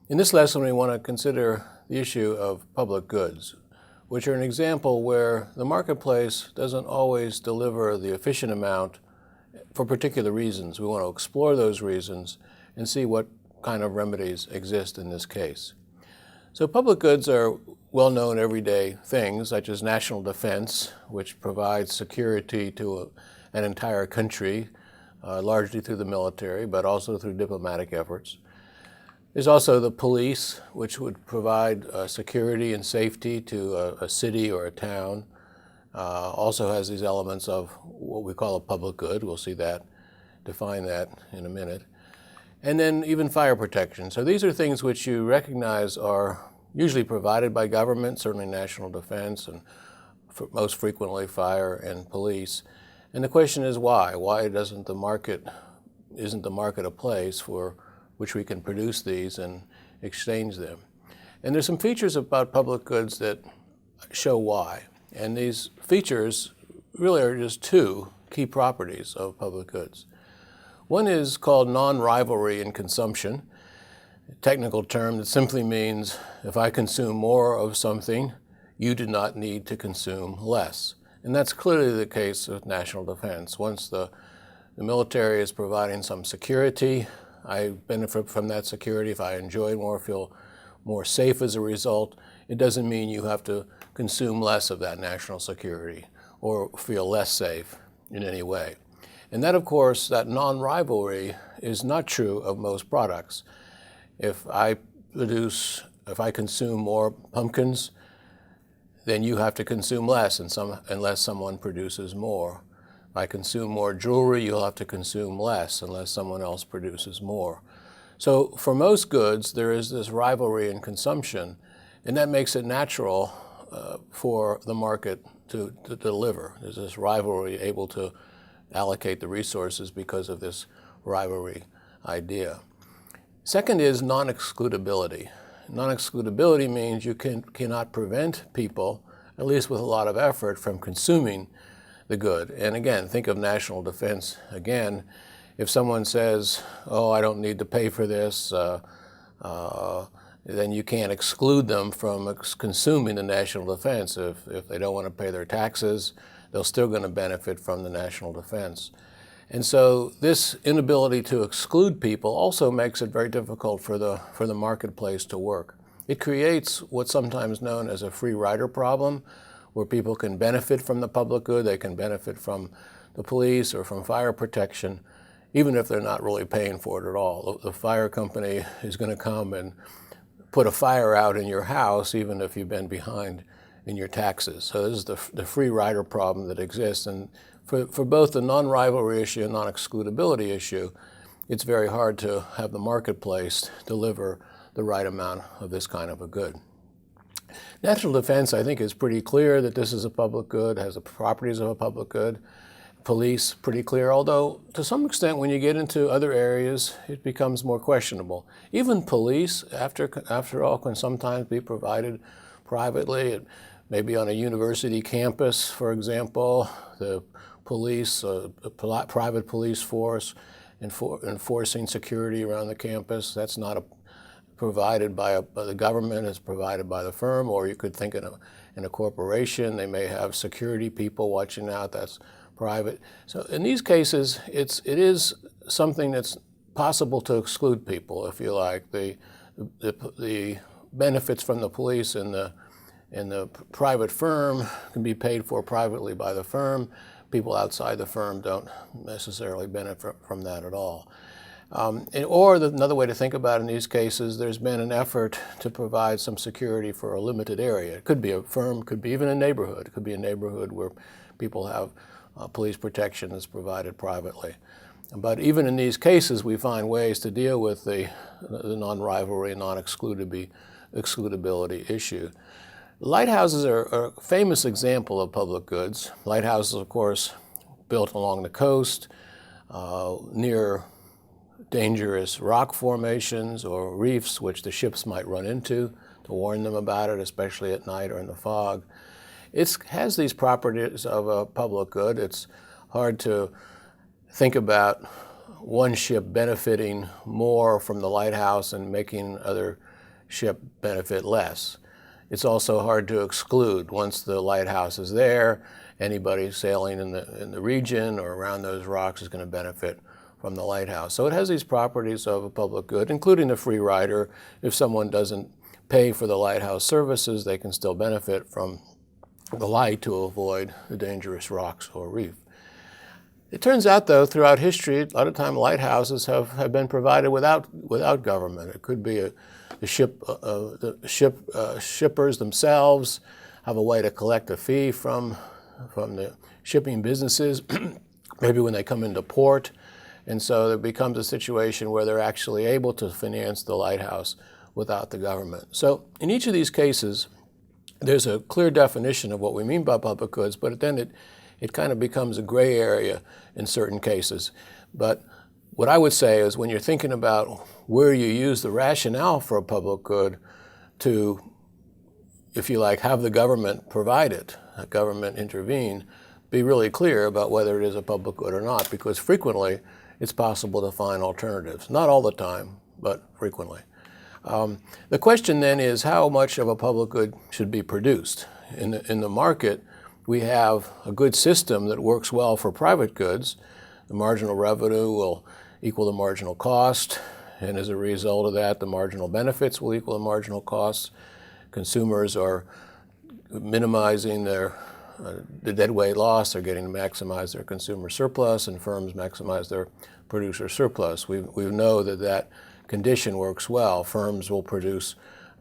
In this lesson, we want to consider the issue of public goods, which are an example where the marketplace doesn't always deliver the efficient amount for particular reasons. We want to explore those reasons and see what kind of remedies exist in this case. So public goods are well-known everyday things, such as national defense, which provides security to an entire country, largely through the military, but also through diplomatic efforts. There's also the police, which would provide security and safety to a city or a town. Also has these elements of what we call a public good. We'll see that, define that in a minute. And then even fire protection. So these are things which you recognize are usually provided by government, certainly national defense, and most frequently fire and police. And the question is why? Why isn't the market a place for which we can produce these and exchange them? And there's some features about public goods that show why. And these features really are just two key properties of public goods. One is called non-rivalry in consumption, a technical term that simply means if I consume more of something, you do not need to consume less. And that's clearly the case with national defense. Once the military is providing some security, I benefit from that security. If I enjoy it more, feel more safe as a result, it doesn't mean you have to consume less of that national security or feel less safe in any way. And that, of course, that non-rivalry is not true of most products. If I consume more pumpkins, then you have to consume less unless someone produces more. If I consume more jewelry, you'll have to consume less unless someone else produces more. So for most goods, there is this rivalry in consumption, and that makes it natural for the market to deliver. There's this rivalry able to allocate the resources because of this rivalry idea. Second is non-excludability. Non-excludability means you cannot prevent people, at least with a lot of effort, from consuming the good. And again, think of national defense again. If someone says, oh, I don't need to pay for this, then you can't exclude them from consuming the national defense. If they don't want to pay their taxes, they're still going to benefit from the national defense. And so this inability to exclude people also makes it very difficult for the marketplace to work. It creates what's sometimes known as a free rider problem, where people can benefit from the public good, they can benefit from the police or from fire protection, even if they're not really paying for it at all. The fire company is going to come and put a fire out in your house, even if you've been behind in your taxes. So this is the free rider problem that exists. And for both the non-rivalry issue and non-excludability issue, it's very hard to have the marketplace deliver the right amount of this kind of a good. National defense, I think, is pretty clear that this is a public good, has the properties of a public good. Police, pretty clear, although to some extent when you get into other areas, it becomes more questionable. Even police, after all, can sometimes be provided privately. Maybe on a university campus, for example, the police, a private police force enforcing security around the campus, that's not provided by the government, it's provided by the firm. Or you could think in a corporation, they may have security people watching out, that's private. So in these cases, it is something that's possible to exclude people, if you like. The benefits from the police and the private firm can be paid for privately by the firm. People outside the firm don't necessarily benefit from that at all. Another way to think about it in these cases, there's been an effort to provide some security for a limited area. It could be a firm, could be even a neighborhood. It could be a neighborhood where people have police protection that's provided privately. But even in these cases, we find ways to deal with the non-rivalry and non-excludability issue. Lighthouses are a famous example of public goods. Lighthouses, of course, built along the coast, near dangerous rock formations or reefs which the ships might run into, to warn them about it, especially at night or in the fog. It has these properties of a public good. It's hard to think about one ship benefiting more from the lighthouse and making other ship benefit less. It's also hard to exclude. Once the lighthouse is there, anybody sailing in the region or around those rocks is going to benefit from the lighthouse. So it has these properties of a public good, including the free rider. If someone doesn't pay for the lighthouse services, they can still benefit from the light to avoid the dangerous rocks or reef. It turns out, though, throughout history, a lot of time lighthouses have been provided without government. It could be shippers themselves have a way to collect a fee from the shipping businesses, maybe when they come into port. And so there becomes a situation where they're actually able to finance the lighthouse without the government. So in each of these cases, there's a clear definition of what we mean by public goods, but then it kind of becomes a gray area in certain cases. But what I would say is when you're thinking about where you use the rationale for a public good to, if you like, have the government provide it, a government intervene, be really clear about whether it is a public good or not, because frequently it's possible to find alternatives. Not all the time, but frequently. The question then is how much of a public good should be produced. In the market, we have a good system that works well for private goods. The marginal revenue will equal the marginal cost, and as a result of that, the marginal benefits will equal the marginal costs. Consumers are minimizing the deadweight loss. They're getting to maximize their consumer surplus, and firms maximize their producer surplus. We know that condition works well. Firms will produce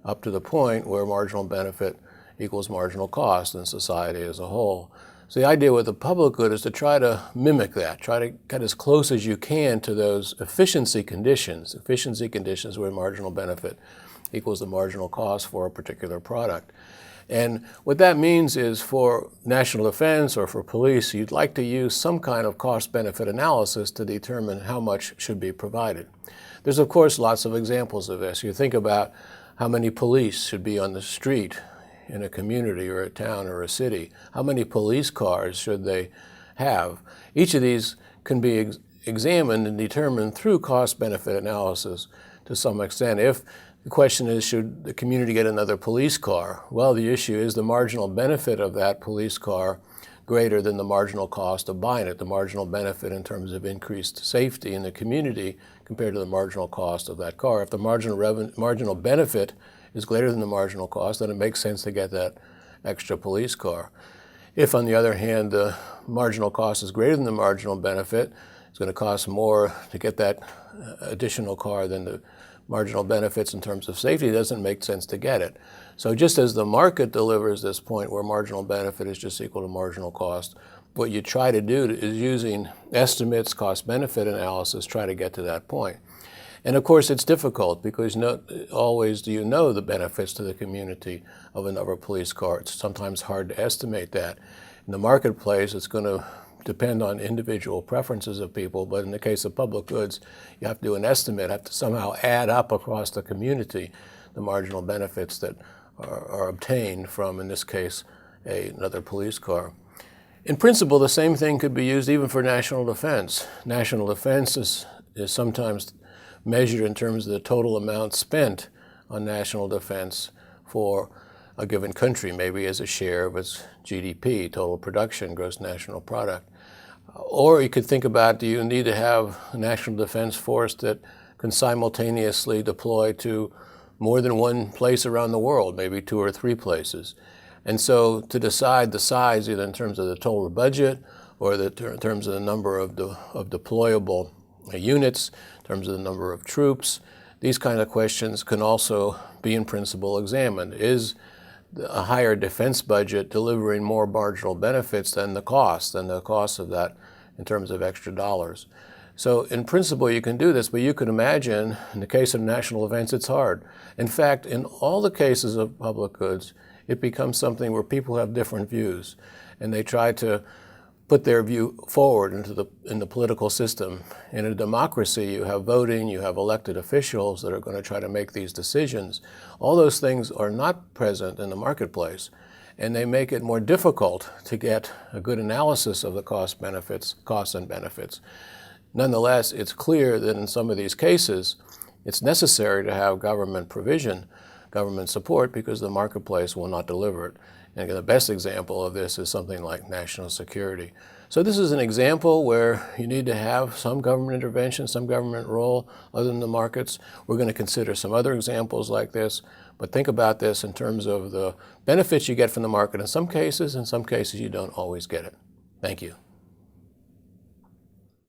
up to the point where marginal benefit equals marginal cost in society as a whole. So the idea with the public good is to try to mimic that, try to get as close as you can to those efficiency conditions where marginal benefit equals the marginal cost for a particular product. And what that means is for national defense or for police, you'd like to use some kind of cost-benefit analysis to determine how much should be provided. There's, of course, lots of examples of this. You think about how many police should be on the street in a community or a town or a city. How many police cars should they have? Each of these can be examined and determined through cost-benefit analysis to some extent. If the question is, should the community get another police car? Well, the issue is the marginal benefit of that police car greater than the marginal cost of buying it, the marginal benefit in terms of increased safety in the community compared to the marginal cost of that car. If the marginal benefit is greater than the marginal cost, then it makes sense to get that extra police car. If, on the other hand, the marginal cost is greater than the marginal benefit, it's going to cost more to get that additional car than the marginal benefits in terms of safety. It doesn't make sense to get it. So just as the market delivers this point where marginal benefit is just equal to marginal cost, what you try to do is using estimates, cost-benefit analysis, try to get to that point. And of course, it's difficult because not always do you know the benefits to the community of another police car. It's sometimes hard to estimate that. In the marketplace, it's going to depend on individual preferences of people, but in the case of public goods, you have to do an estimate, have to somehow add up across the community the marginal benefits that are obtained from, in this case, another police car. In principle, the same thing could be used even for national defense. National defense is sometimes measured in terms of the total amount spent on national defense for a given country, maybe as a share of its GDP, total production, gross national product. Or you could think about, do you need to have a national defense force that can simultaneously deploy to more than one place around the world, maybe 2 or 3 places? And so to decide the size, either in terms of the total budget or in terms of the number of deployable units, in terms of the number of troops, these kind of questions can also be in principle examined. Is a higher defense budget delivering more marginal benefits than the cost of that in terms of extra dollars? So in principle, you can do this, but you can imagine in the case of national events, it's hard. In fact, in all the cases of public goods, it becomes something where people have different views, and they try to put their view forward in the political system. In a democracy, you have voting, you have elected officials that are going to try to make these decisions. All those things are not present in the marketplace, and they make it more difficult to get a good analysis of the costs and benefits. Nonetheless, it's clear that in some of these cases, it's necessary to have government provision government support because the marketplace will not deliver it. And the best example of this is something like national security. So this is an example where you need to have some government intervention, some government role other than the markets. We're going to consider some other examples like this, but think about this in terms of the benefits you get from the market in some cases you don't always get it. Thank you.